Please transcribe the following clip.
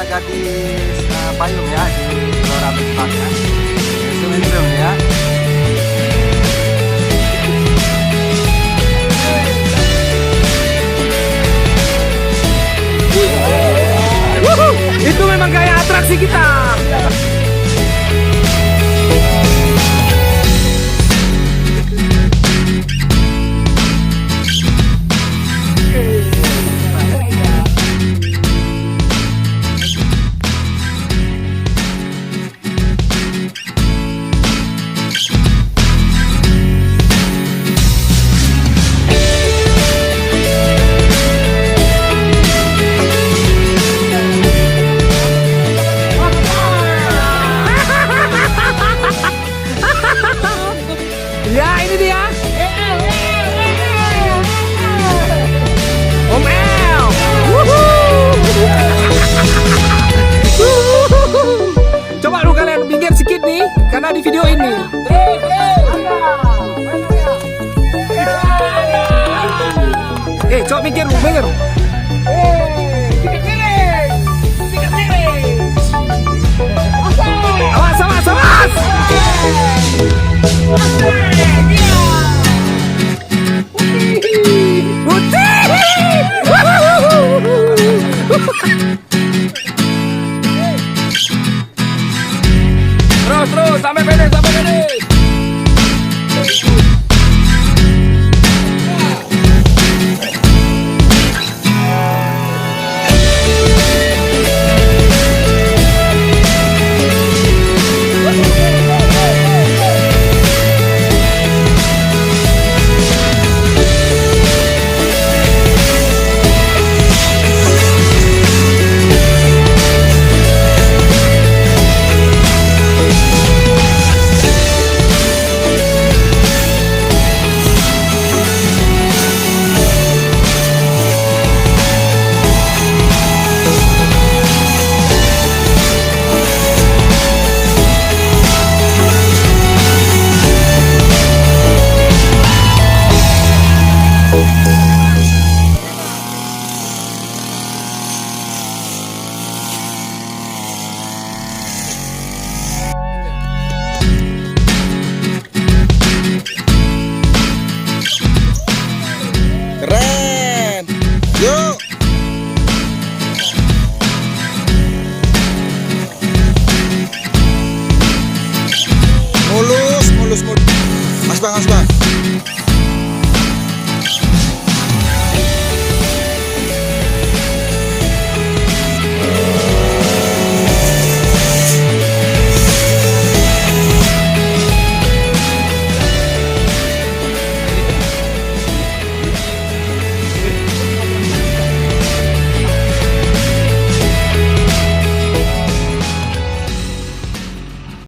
gadis payung ya di Gelora Big Park ya. Zoom ya. Itu memang gaya atraksi kita. Ya, ini dia. Om El. Coba lu kalian minggir sedikit nih, karena di video ini. Coba minggir. Awas. Terus sampai finish. Keren. Yuk. Mulus. Mas Bang.